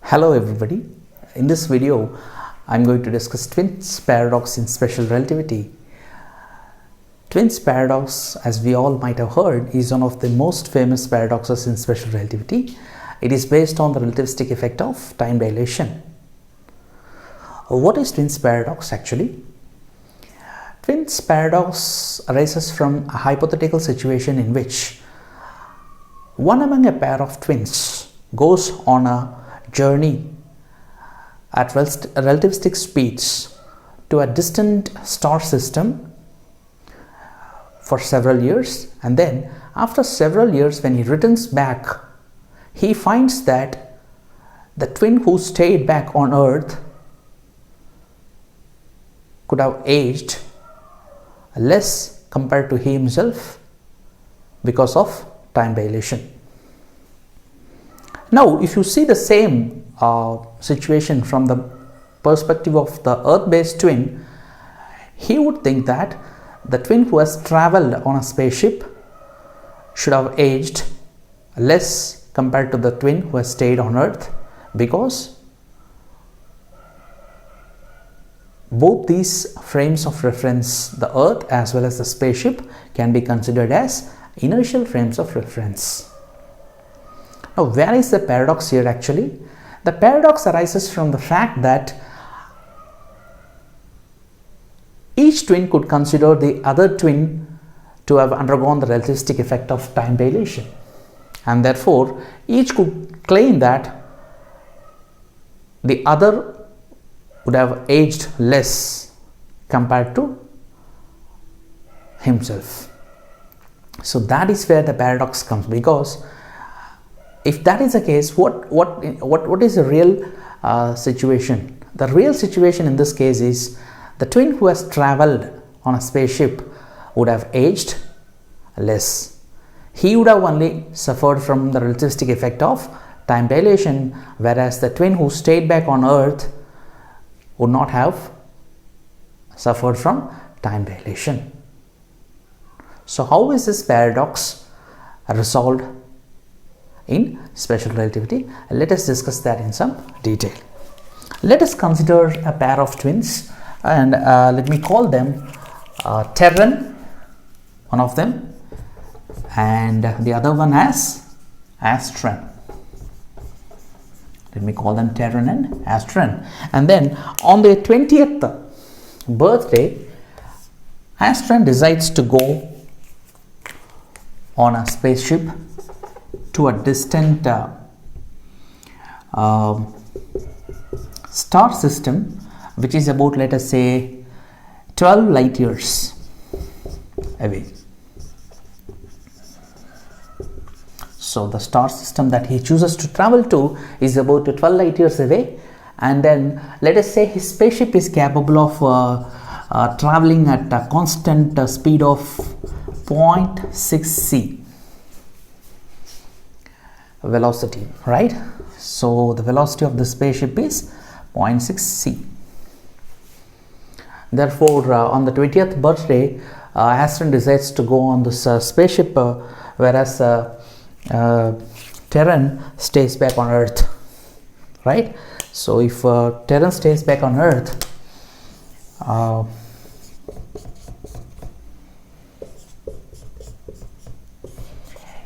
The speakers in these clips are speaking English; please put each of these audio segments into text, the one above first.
Hello everybody. In this video, I'm going to discuss twins paradox in special relativity. Twins paradox, as we all might have heard, is one of the most famous paradoxes in special relativity. It is based on the relativistic effect of time dilation. What is twins paradox actually? Twins paradox arises from a hypothetical situation in which one among a pair of twins goes on a journey at relativistic speeds to a distant star system for several years, and then after several years, when he returns back, he finds that the twin who stayed back on Earth could have aged less compared to himself because of time dilation. Now, if you see the same situation from the perspective of the Earth-based twin, he would think that the twin who has traveled on a spaceship should have aged less compared to the twin who has stayed on Earth, because both these frames of reference, the Earth as well as the spaceship, can be considered as inertial frames of reference. Now, where is the paradox here actually? The paradox arises from the fact that each twin could consider the other twin to have undergone the relativistic effect of time dilation, and therefore each could claim that the other would have aged less compared to himself. So that is where the paradox comes, because if that is the case, what is the real situation? The real situation in this case is the twin who has traveled on a spaceship would have aged less. He would have only suffered from the relativistic effect of time dilation, whereas the twin who stayed back on Earth would not have suffered from time dilation. So how is this paradox resolved in special relativity? Let us discuss that in some detail. Let us consider a pair of twins, and let me call them Terran, one of them, and the other one as Astron. Let me call them Terran and Astron. And then on their 20th birthday, Astron decides to go on a spaceship to a distant star system, which is about, let us say, 12 light years away. So the star system that he chooses to travel to is about 12 light years away, and then let us say his spaceship is capable of traveling at a constant speed of 0.6 c velocity, right? So the velocity of the spaceship is 0.6 c. Therefore, on the 20th birthday, Astron decides to go on this spaceship, whereas Terran stays back on Earth, right? So if Terran stays back on Earth,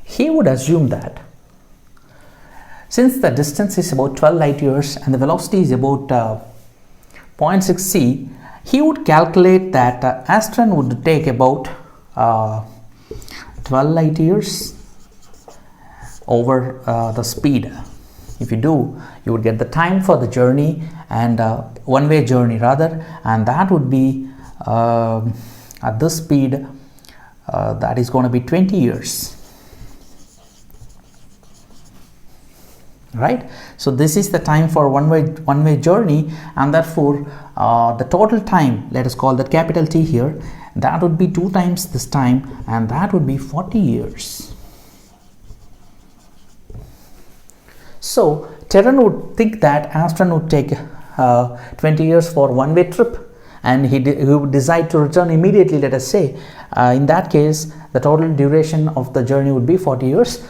he would assume that since the distance is about 12 light years and the velocity is about 0.6 c, he would calculate that Astron would take about 12 light years over the speed. If you do, you would get the time for the journey, and one-way journey rather, and that would be at this speed that is going to be 20 years. Right? So this is the time for one-way journey, and therefore the total time, let us call that capital T here, that would be 2 times this time, and that would be 40 years. So Terran would think that Astron would take 20 years for one-way trip, and he would decide to return immediately, let us say. In that case, the total duration of the journey would be 40 years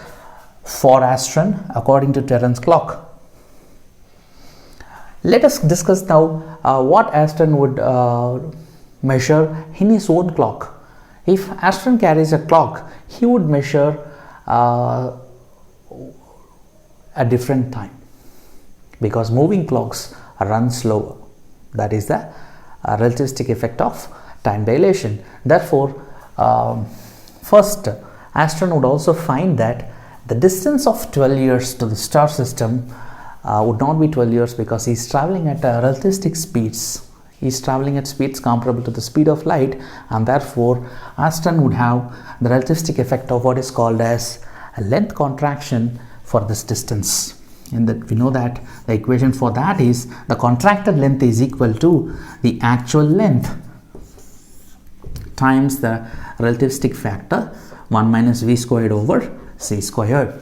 for Astron according to Terran's clock. Let us discuss now what Aston would measure in his own clock. If Aston carries a clock, he would measure a different time, because moving clocks run slower. That is the relativistic effect of time dilation. Therefore, first, Aston would also find that the distance of 12 years to the star system would not be 12 years, because he is traveling at relativistic speeds. He is traveling at speeds comparable to the speed of light, and therefore Aston would have the relativistic effect of what is called as a length contraction for this distance. And that we know that the equation for that is the contracted length is equal to the actual length times the relativistic factor 1 minus v squared over c squared.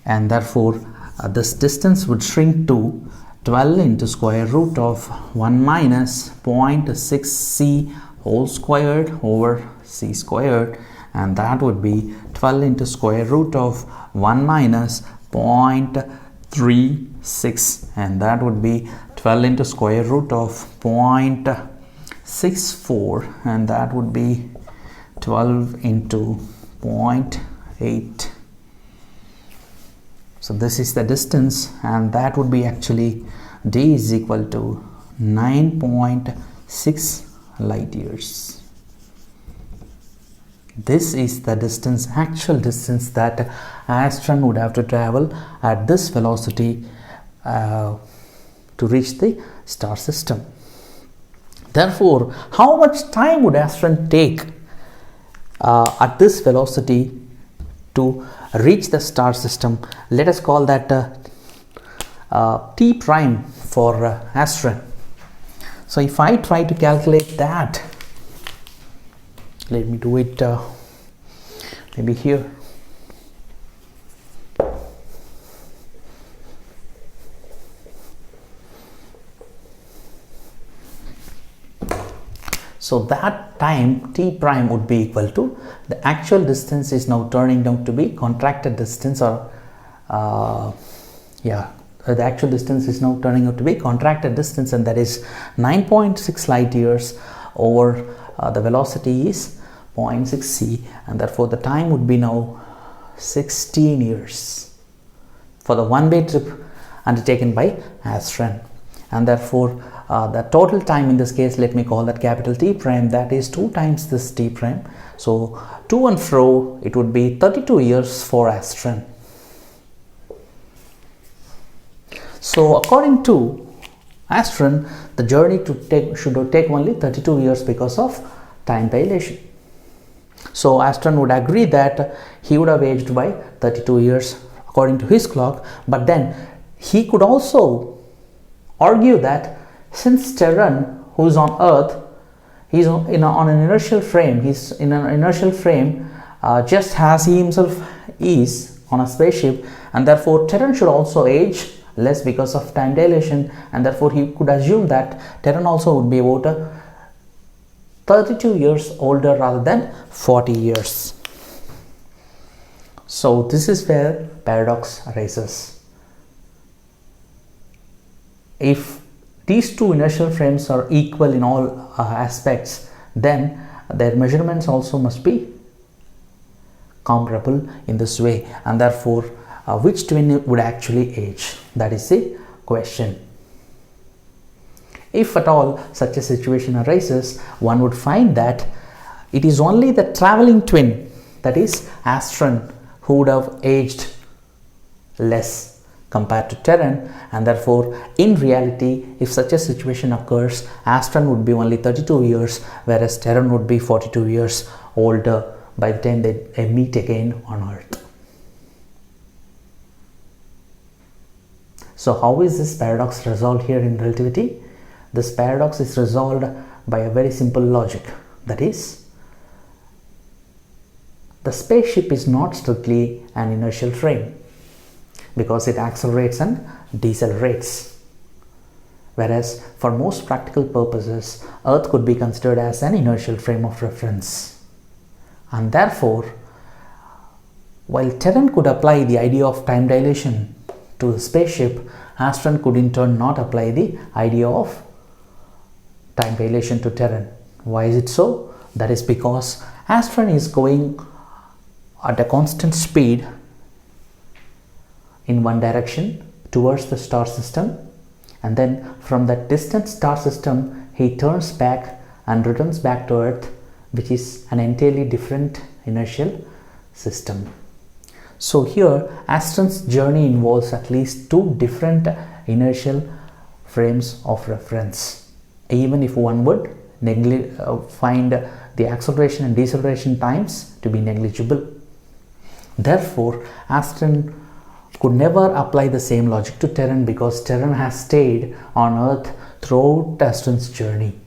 And therefore this distance would shrink to 12 into square root of 1 minus 0.6 c whole squared over c squared, and that would be 12 into square root of 1 minus 0.36, and that would be 12 into square root of 0.64, and that would be 12 into 0.8. So this is the distance, and that would be actually d is equal to 9.6 light years. This is the distance, actual distance, that Aston would have to travel at this velocity to reach the star system. Therefore, how much time would Aston take at this velocity to reach the star system? Let us call that t prime for Aston. So if I try to calculate that, let me do it maybe here. So that time t prime would be equal to the actual distance is now turning out to be contracted distance, or the actual distance is now turning out to be contracted distance, and that is 9.6 light years over the velocity is 0.6 c, and therefore the time would be now 16 years for the one-way trip undertaken by Aston. And therefore the total time in this case, let me call that capital T prime, that is 2 times this T prime. So to and fro it would be 32 years for Aston. So according to Aston, the journey should take only 32 years because of time dilation. So Aston would agree that he would have aged by 32 years according to his clock, but then he could also argue that since Terran, who is on Earth, he's on an inertial frame, he's in an inertial frame just as he himself is on a spaceship, and therefore Terran should also age less because of time dilation, and therefore he could assume that Terran also would be about 32 years older rather than 40 years. So this is where paradox arises. If these two inertial frames are equal in all aspects, then their measurements also must be comparable in this way, and therefore which twin would actually age? That is the question. If at all such a situation arises, one would find that it is only the traveling twin, that is Aston, who would have aged less compared to Terran, and therefore in reality if such a situation occurs, Aston would be only 32 years whereas Terran would be 42 years older by the time they meet again on Earth. So how is this paradox resolved here in relativity? This paradox is resolved by a very simple logic, that is, the spaceship is not strictly an inertial frame because it accelerates and decelerates, whereas for most practical purposes Earth could be considered as an inertial frame of reference, and therefore while Terran could apply the idea of time dilation to the spaceship, Astron could in turn not apply the idea of time dilation to Terran. Why is it so? That is because Astron is going at a constant speed in one direction towards the star system, and then from that distant star system he turns back and returns back to Earth, which is an entirely different inertial system. So here Astron's journey involves at least two different inertial frames of reference, even if one would find the acceleration and deceleration times to be negligible. Therefore, Astron could never apply the same logic to Terran, because Terran has stayed on Earth throughout Astron's journey,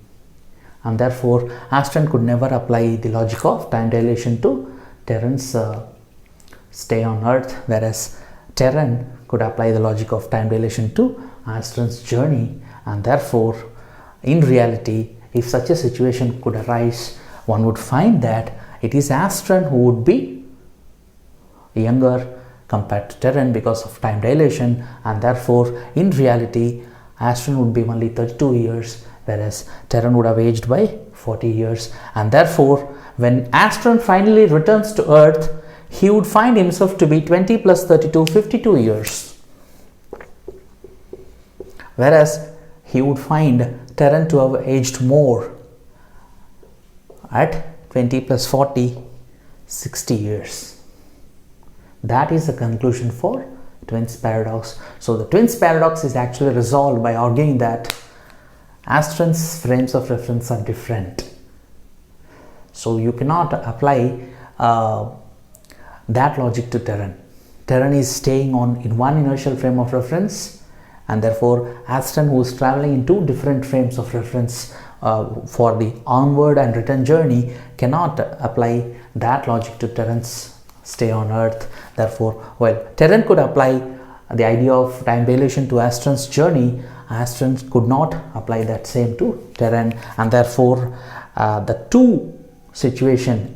and therefore Astron could never apply the logic of time dilation to Terran's stay on Earth, whereas Terran could apply the logic of time dilation to Astron's journey. And therefore, in reality, if such a situation could arise, one would find that it is Astron who would be younger compared to Terran because of time dilation, and therefore in reality Astron would be only 32 years, whereas Terran would have aged by 40 years. And therefore when Astron finally returns to Earth, he would find himself to be 20 plus 32, 52 years, whereas he would find Terran to have aged more at 20 plus 40, 60 years. That is the conclusion for twins paradox. So the twins paradox is actually resolved by arguing that Astron's frames of reference are different. So you cannot apply that logic to Terran. Terran is staying in one inertial frame of reference, and therefore Astron, who is traveling in two different frames of reference for the onward and return journey, cannot apply that logic to Terran's stay on Earth. Therefore, while Terran could apply the idea of time dilation to Astron's journey, Astron could not apply that same to Terran, and therefore the two situation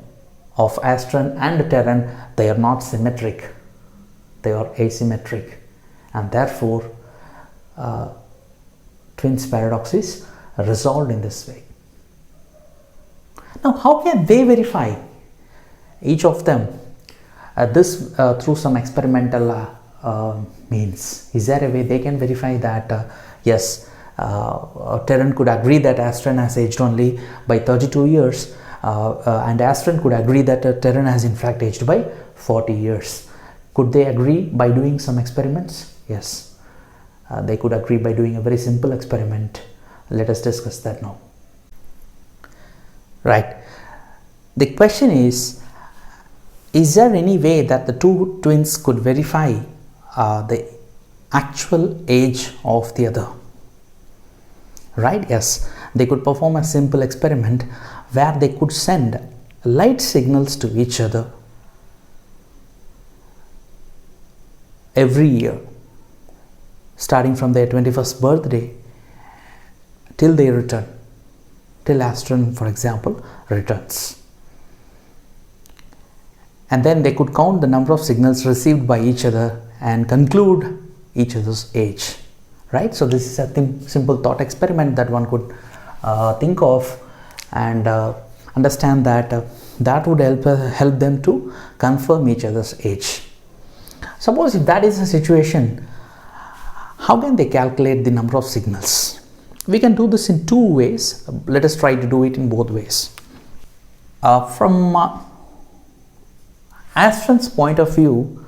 of Astron and Terran, they are not symmetric, they are asymmetric, and therefore twins paradox is resolved in this way. Now, how can they verify each of them? This through some experimental means. Is there a way they can verify that yes, Terran could agree that Astron has aged only by 32 years and Astron could agree that Terran has in fact aged by 40 years. Could they agree by doing some experiments? Yes, they could agree by doing a very simple experiment. Let us discuss that now. Right. The question is there any way that the two twins could verify the actual age of the other? Right? Yes, they could perform a simple experiment where they could send light signals to each other every year, starting from their 21st birthday till they return, till Astron, for example, returns. And then they could count the number of signals received by each other and conclude each other's age. Right? So this is a simple thought experiment that one could think of and understand that that would help them to confirm each other's age. Suppose if that is the situation, how can they calculate the number of signals? We can do this in two ways. Let us try to do it in both ways. From Astron's point of view,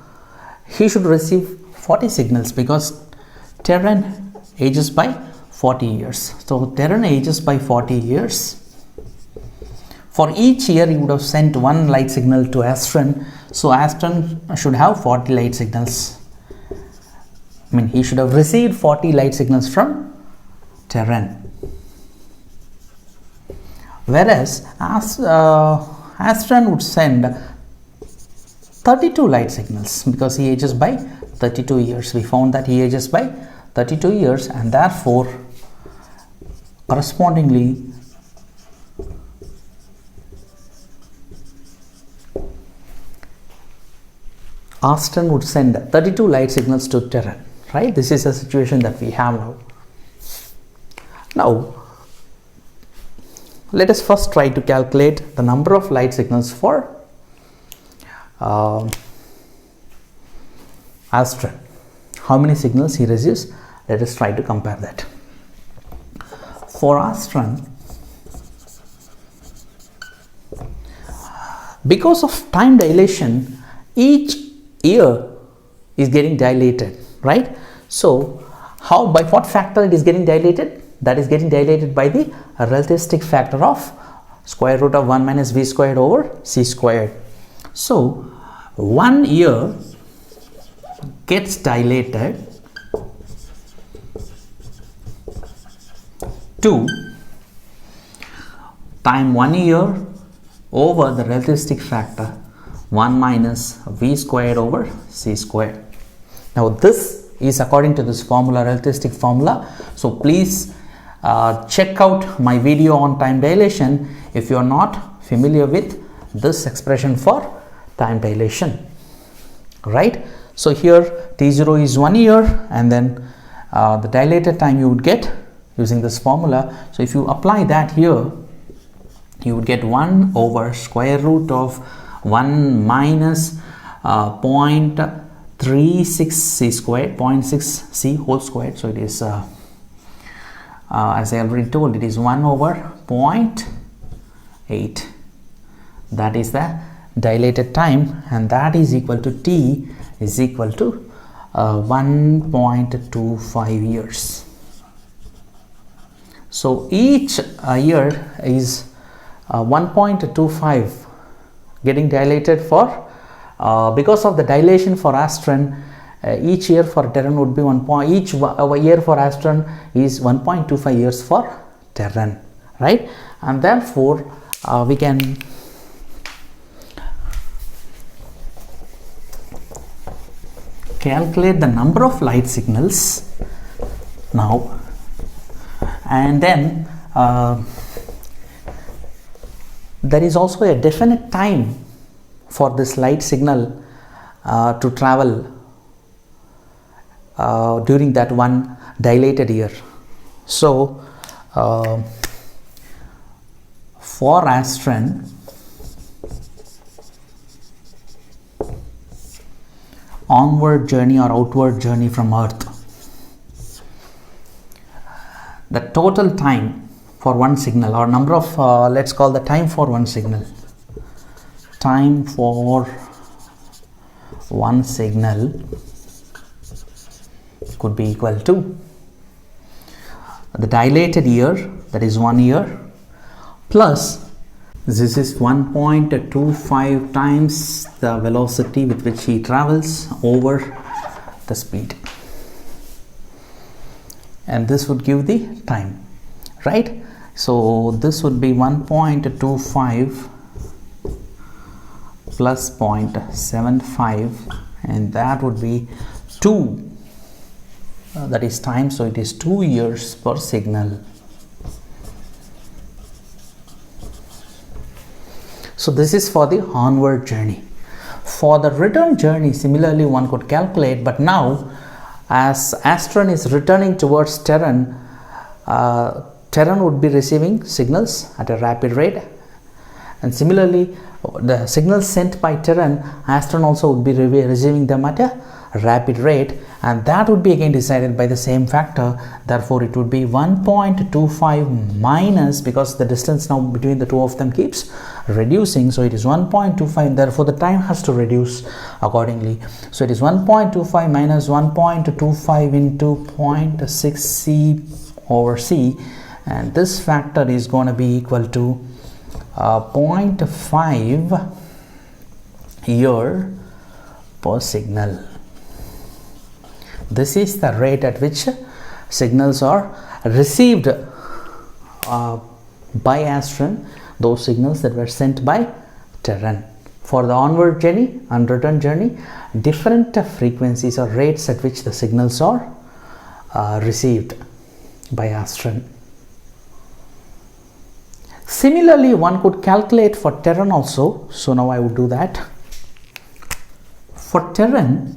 he should receive 40 signals because Terran ages by 40 years. So Terran ages by 40 years. For each year he would have sent one light signal to Astron. So Astron should have 40 light signals. I mean, he should have received 40 light signals from Terran. Whereas Astron would send 32 light signals because he ages by 32 years. We found that he ages by 32 years, and therefore correspondingly Astron would send 32 light signals to Terran. right? This is a situation that we have now. Now, let us first try to calculate the number of light signals for Astron. How many signals he receives? Let us try to compare that. For Astron, because of time dilation, each year is getting dilated, right? So, by what factor it is getting dilated? That is getting dilated by the relativistic factor of square root of 1 minus v squared over c squared. So, 1 year gets dilated to time 1 year over the relativistic factor 1 minus v squared over c squared. Now this is according to this formula, relativistic formula. So please check out my video on time dilation if you are not familiar with this expression for time dilation, right? So here T0 is 1 year, and then the dilated time you would get using this formula. So if you apply that here, you would get 1 over square root of 1 minus 0.36 c squared, 0.6 c whole squared. So it is as I already told, it is 1 over 0.8. That is the dilated time, and that is equal to T is equal to 1.25 years. So each year is 1.25 getting dilated for because of the dilation for Astron. Each year for Terran would be each year for Astron is 1.25 years for Terran, right? And therefore we can calculate the number of light signals now, and then there is also a definite time for this light signal to travel during that one dilated year. So for Astron, onward journey or outward journey from Earth, the total time for one signal, or number of let's call the time for one signal, time for one signal could be equal to the dilated year, that is 1 year, plus this is 1.25 times the velocity with which he travels over the speed, and this would give the time, right? So this would be 1.25 plus 0.75, and that would be 2, that is time. So it is 2 years per signal. So this is for the onward journey. For the return journey, similarly one could calculate, but now as Astron is returning towards Terran, Terran would be receiving signals at a rapid rate, and similarly the signals sent by Terran, Astron also would be receiving them at a rapid rate, and that would be again decided by the same factor. Therefore it would be 1.25 minus, because the distance now between the two of them keeps reducing, so it is 1.25, therefore the time has to reduce accordingly. So it is 1.25 minus 1.25 into 0.6 c over c, and this factor is going to be equal to 0.5 year per signal. This is the rate at which signals are received by Astron, those signals that were sent by Terran. For the onward journey and return journey, different frequencies or rates at which the signals are received by Astron. Similarly, one could calculate for Terran also. So now I would do that. For Terran,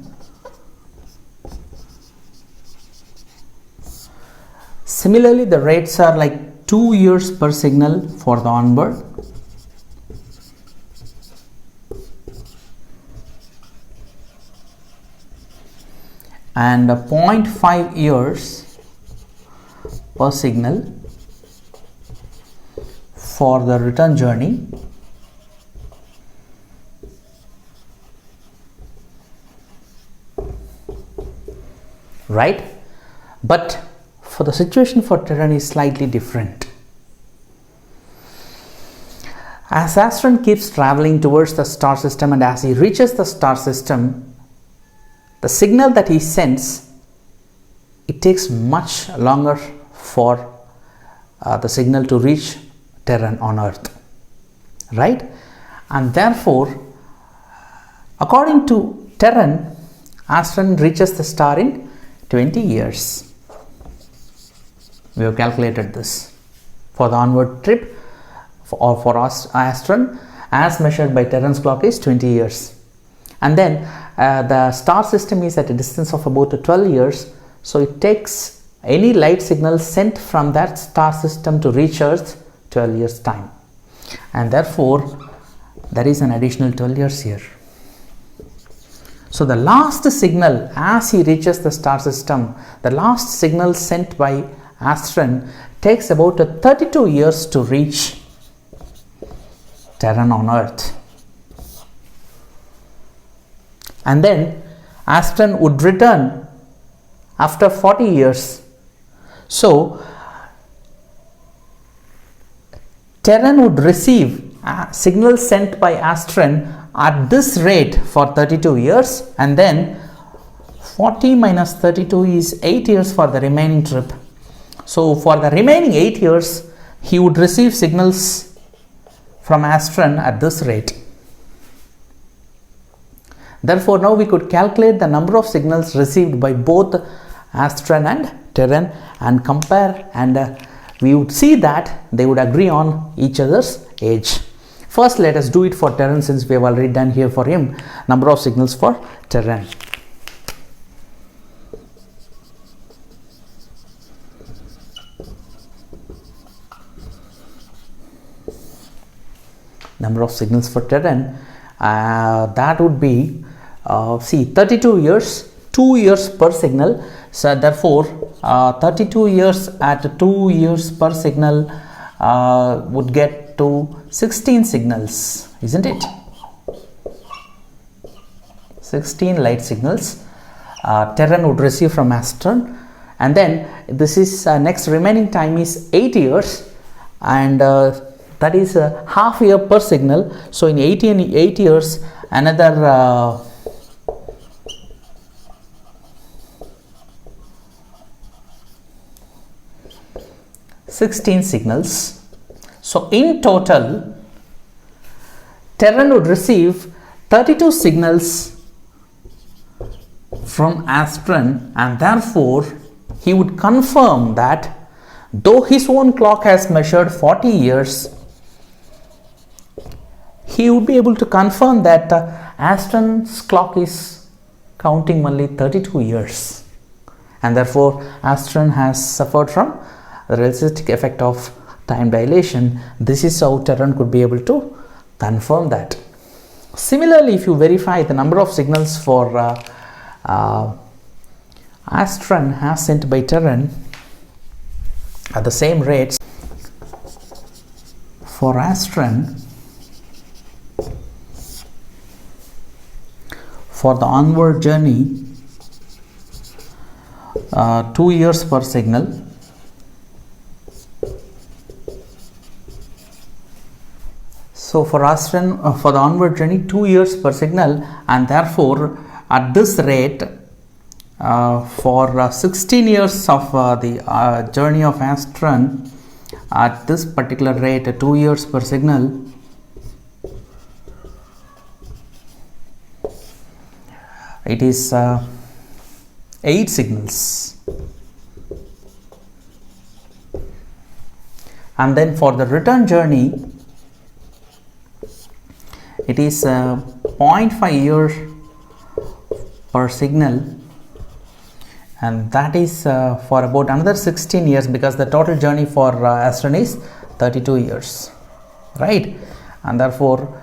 Similarly, the rates are like 2 years per signal for the onboard, and 0.5 years per signal for the return journey, right? But for the situation for Terran is slightly different. As Astron keeps traveling towards the star system, and as he reaches the star system, the signal that he sends, it takes much longer for the signal to reach Terran on Earth, right? And therefore, according to Terran, Astron reaches the star in 20 years. We have calculated this for the onward trip, or for Astron as measured by Terran's clock is 20 years. And then the star system is at a distance of about 12 years, so it takes any light signal sent from that star system to reach Earth 12 years time, and therefore there is an additional 12 years here. So the last signal, as he reaches the star system, the last signal sent by Astron takes about 32 years to reach Terran on Earth. And then Astron would return after 40 years. So Terran would receive signals sent by Astron at this rate for 32 years, and then 40 minus 32 is 8 years for the remaining trip. So for the remaining 8 years, he would receive signals from Astron at this rate. Therefore, now we could calculate the number of signals received by both Astron and Terran and compare, and we would see that they would agree on each other's age. First, let us do it for Terran, since we have already done here for him number of signals for Terran. Number of signals for Terran, that would be 32 years, 2 years per signal. So therefore 32 years at 2 years per signal would get to 16 signals, isn't it? 16 light signals Terran would receive from Astron, and then this is next remaining time is 8 years, and that is a half year per signal. So in 8 years, another 16 signals. So in total, Terran would receive 32 signals from Astron, and therefore he would confirm that though his own clock has measured 40 years, he would be able to confirm that Astron's clock is counting only 32 years, and therefore Astron has suffered from the relativistic effect of time dilation. This is how Terran could be able to confirm that. Similarly, if you verify the number of signals for Astron as sent by Terran at the same rates, for Astron, for the onward journey, 2 years per signal, so for Astron, for the onward journey 2 years per signal, and therefore at this rate for 16 years of the journey of Astron, at this particular rate 2 years per signal, it is 8 signals. And then for the return journey, it is 0.5 years per signal, and that is for about another 16 years, because the total journey for Astron is 32 years, right? And therefore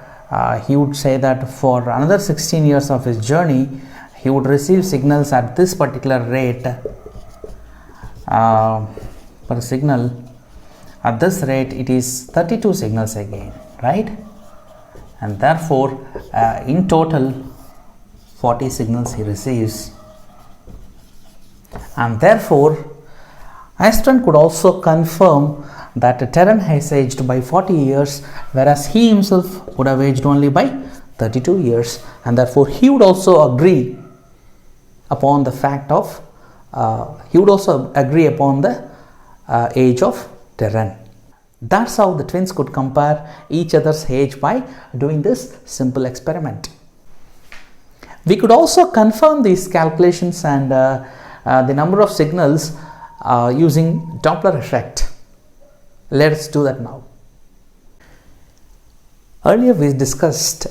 he would say that for another 16 years of his journey he would receive signals at this particular rate per signal. At this rate it is 32 signals again, right? And therefore in total 40 signals he receives, and therefore Astron could also confirm that Terran has aged by 40 years, whereas he himself would have aged only by 32 years, and therefore he would also agree upon the fact of the age of Terran. That's how the twins could compare each other's age by doing this simple experiment. We could also confirm these calculations and the number of signals using Doppler effect. Let's do that now. Earlier we discussed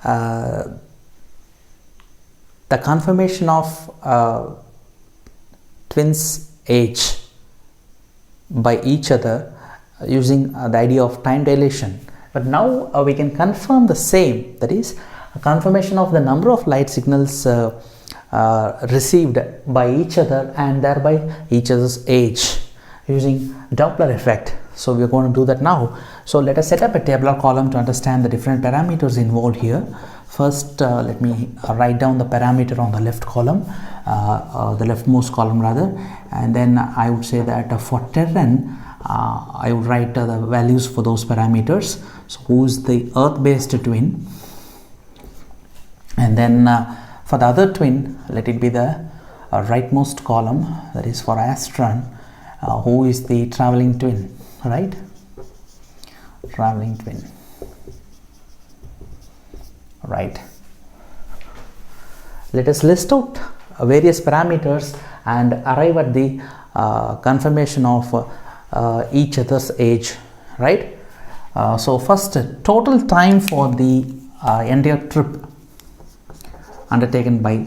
the confirmation of twins' age by each other using the idea of time dilation. But now we can confirm the same, that is a confirmation of the number of light signals received by each other and thereby each other's age using Doppler effect. So we are going to do that now. So let us set up a tabular column to understand the different parameters involved here. First let me write down the parameter on the left column, the leftmost column rather, and then I would say that for Terran I would write the values for those parameters. So who is the earth based twin, and then for the other twin let it be the rightmost column, that is for Astron, who is the traveling twin, right? Traveling twin, right? Let us list out various parameters and arrive at the confirmation of each other's age, right? So first, total time for the entire trip undertaken by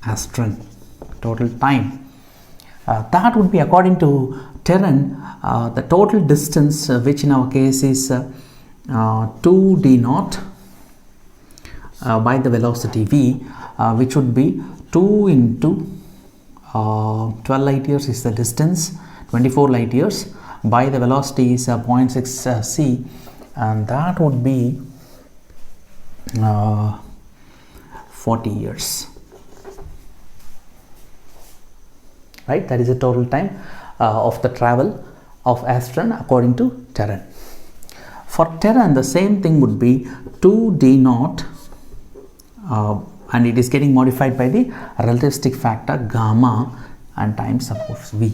Astron, total time, that would be, according to Terran, the total distance, which in our case is 2d naught by the velocity v, which would be 2 into 12 light years is the distance, 24 light years, by the velocity is 0.6 c, and that would be 40 years, right? That is the total time of the travel of Astron according to Terran. For Terran the same thing would be 2d naught, and it is getting modified by the relativistic factor gamma and times of course v,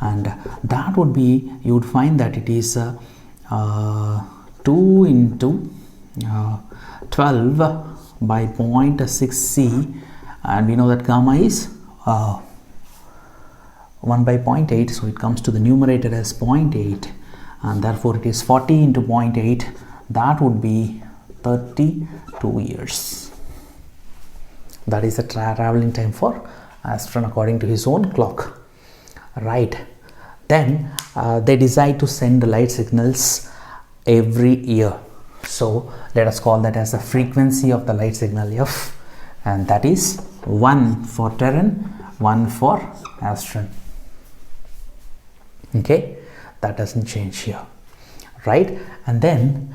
and that would be, you would find that it is 2 into 12 by 0.6 c, and we know that gamma is 1 by 0.8, so it comes to the numerator as 0.8, and therefore it is 40 into 0.8, that would be 32 years. That is the traveling time for Astron according to his own clock, right? Then they decide to send light signals every year, so let us call that as the frequency of the light signal f, and that is 1 for Terran, 1 for Astron. Okay, that doesn't change here, right? And then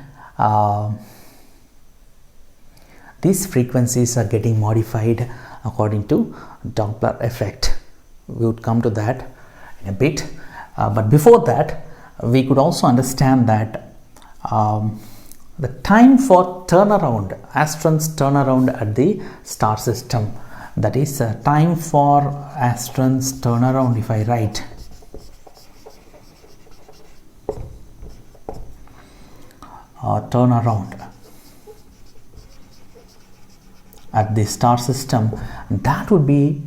these frequencies are getting modified according to Doppler effect. We would come to that in a bit, but before that we could also understand that the time for turnaround, Astron's turnaround at the star system, that is time for Astron's turnaround, if I write turnaround at the star system, that would be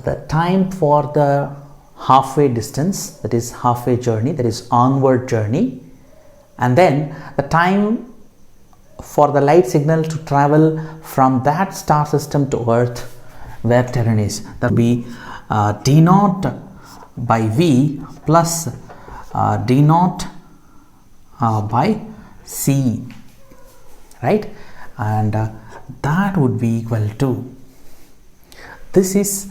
the time for the halfway distance, that is halfway journey, that is onward journey, and then the time for the light signal to travel from that star system to Earth, where terrain is. That will be d naught by v plus d naught by c, right? And that would be equal to, this is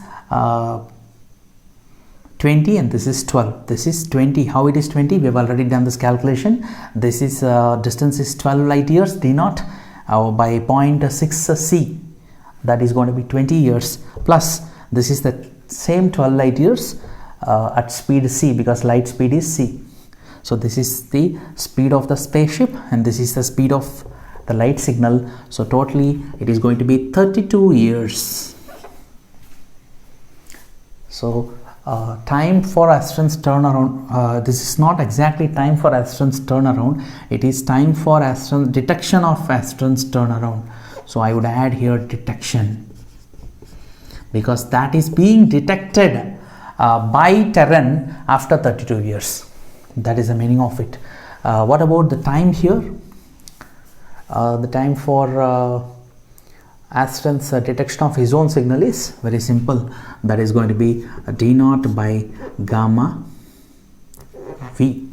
20 and this is 12. This is 20. How it is 20? We have already done this calculation. This is distance is 12 light years, d naught by 0.6 c. That is going to be 20 years, plus this is the same 12 light years at speed c, because light speed is c. So this is the speed of the spaceship and this is the speed of the light signal. So totally it is going to be 32 years. So time for Astron's turnaround, this is not exactly time for Astron's turnaround, it is time for Astron's detection of Astron's turnaround. So I would add here detection, because that is being detected by terrain after 32 years. That is the meaning of it. What about the time here? The time for Astron's detection of his own signal is very simple. That is going to be d naught by gamma v.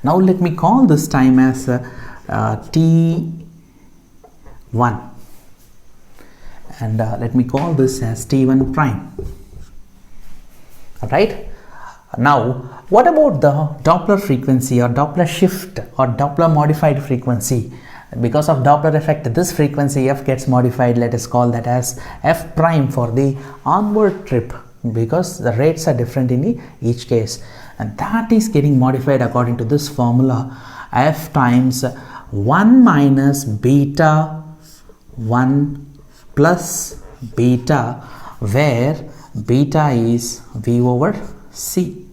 Now let me call this time as t1, and let me call this as t1 prime. Alright. Now what about the Doppler frequency or Doppler shift or Doppler modified frequency? Because of Doppler effect, this frequency f gets modified. Let us call that as f prime for the onward trip, because the rates are different in each case, and that is getting modified according to this formula, f times 1 minus beta 1 plus beta, where beta is v over c.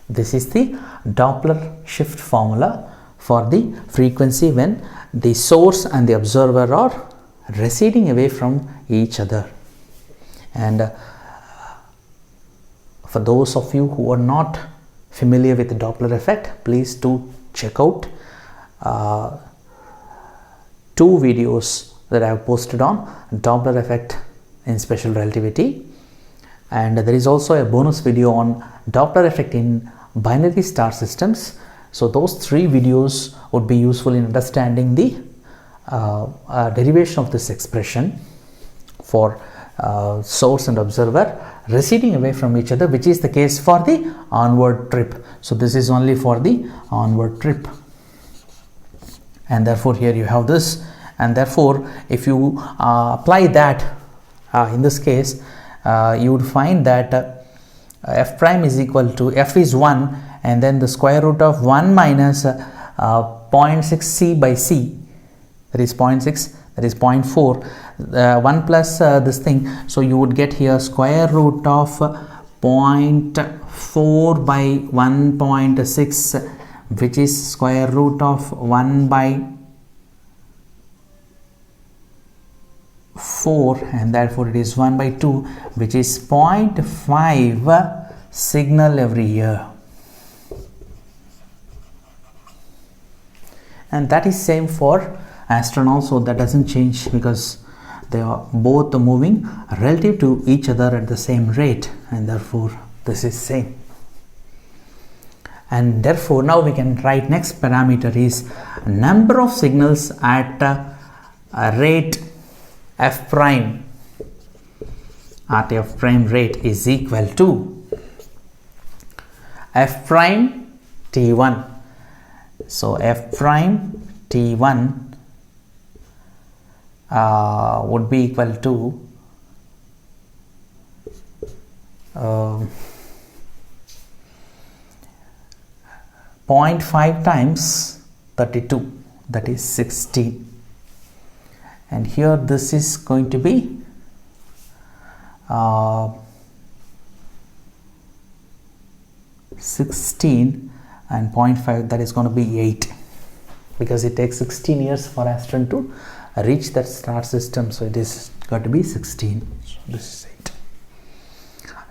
This is the Doppler shift formula for the frequency when the source and the observer are receding away from each other. And for those of you who are not familiar with the Doppler effect, please do check out 2 videos that I have posted on Doppler effect in special relativity, and there is also a bonus video on Doppler effect in binary star systems. So those 3 videos would be useful in understanding the derivation of this expression for source and observer receding away from each other, which is the case for the onward trip. So this is only for the onward trip, and therefore here you have this, and therefore if you apply that in this case, you would find that f prime is equal to, f is 1 and then the square root of 1 minus 0.6 c by c, that is 0.6, that is 0.4, 1 plus this thing. So you would get here square root of 0.4 by 1.6, which is square root of 1 by 4, and therefore it is 1 by 2, which is 0.5 signal every year. And that is same for Astron also. That doesn't change because they are both moving relative to each other at the same rate, and therefore this is same. And therefore now we can write next parameter is number of signals at a rate f prime at f prime rate is equal to f prime t1. So f prime t1 would be equal to 0.5 times 32, that is 16. And here this is going to be 16, and 0.5, that is going to be 8, because it takes 16 years for Astron to reach that star system. So it is got to be 16. So this is 8.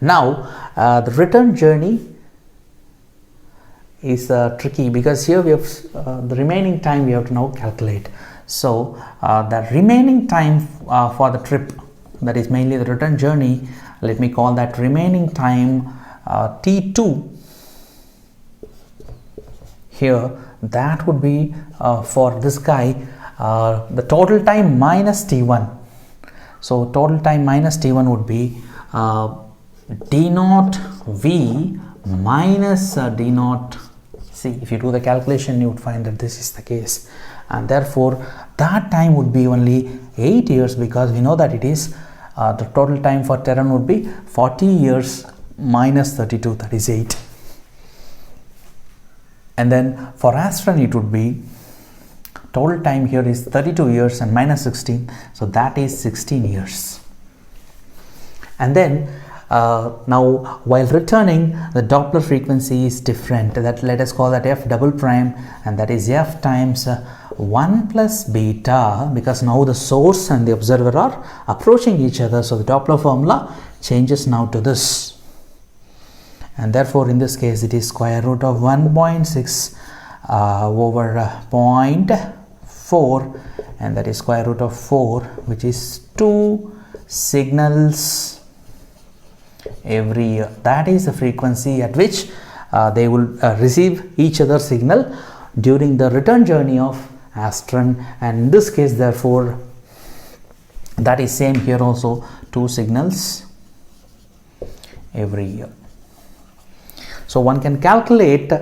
Now the return journey is tricky, because here we have the remaining time we have to now calculate. So the remaining time for the trip, that is mainly the return journey, let me call that remaining time T2 here. That would be for this guy the total time minus T1. So total time minus T1 would be d naught V minus d naught C. If you do the calculation, you would find that this is the case, and therefore that time would be only 8 years, because we know that it is the total time for Terran would be 40 years minus 32, that is 8. And then for Astron it would be total time here is 32 years and minus 16, so that is 16 years. And then now while returning, the Doppler frequency is different. That let us call that f double prime, and that is f times 1 plus beta, because now the source and the observer are approaching each other, so the Doppler formula changes now to this, and therefore in this case it is square root of 1.6 over 0.4, and that is square root of 4, which is 2 signals every year. That is the frequency at which they will receive each other's signal during the return journey of Astron, and in this case therefore that is same here also, 2 signals every year. So one can calculate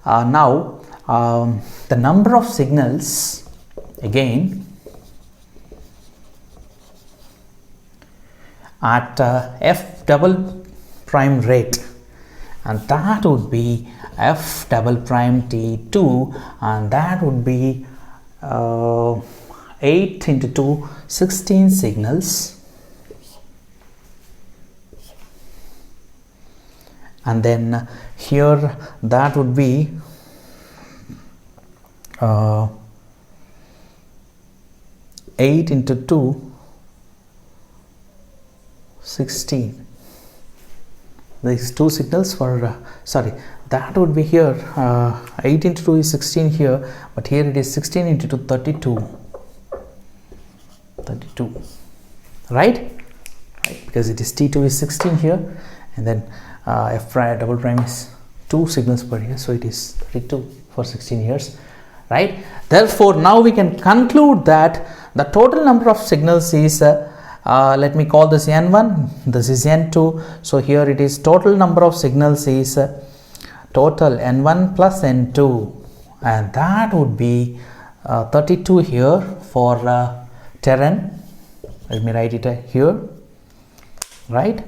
now the number of signals again at f double prime rate, and that would be f double prime T2, and that would be 8 into 2, 16 signals, and then here that would be 8 into 2, 16. These 2 signals for sorry, that would be here 8 into 2 is 16 here, but here it is 16 into 2, 32, right, because it is T2 is 16 here, and then f prime double prime is 2 signals per year, so it is 32 for 16 years, right. Therefore now we can conclude that the total number of signals is let me call this n1, this is n2, so here it is total number of signals is total n1 plus n2, and that would be 32 here for Terran. Let me write it here, right,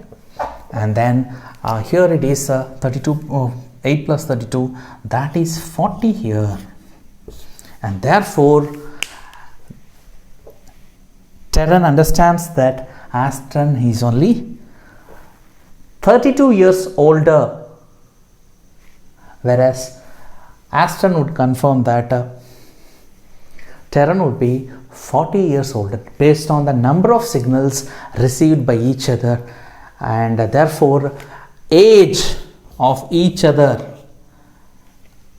and then here it is 32, 8 plus 32, that is 40 here, and therefore Terran understands that Astron is only 32 years older, whereas Astron would confirm that Terran would be 40 years older based on the number of signals received by each other, and therefore age of each other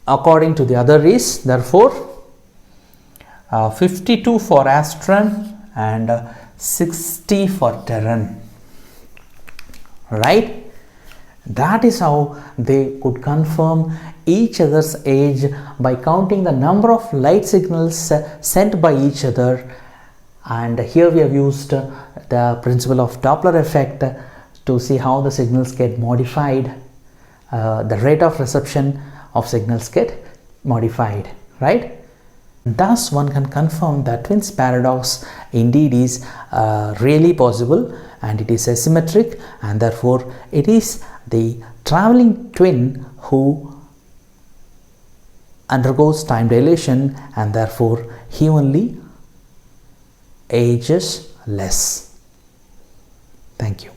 according to the other is therefore 52 for Astron and 60 for Terran, right. That is how they could confirm each other's age by counting the number of light signals sent by each other, and here we have used the principle of Doppler effect to see how the signals get modified, the rate of reception of signals get modified, right. Thus one can confirm that twins paradox indeed is really possible, and it is asymmetric, and therefore it is the traveling twin who undergoes time dilation, and therefore he only ages less. Thank you.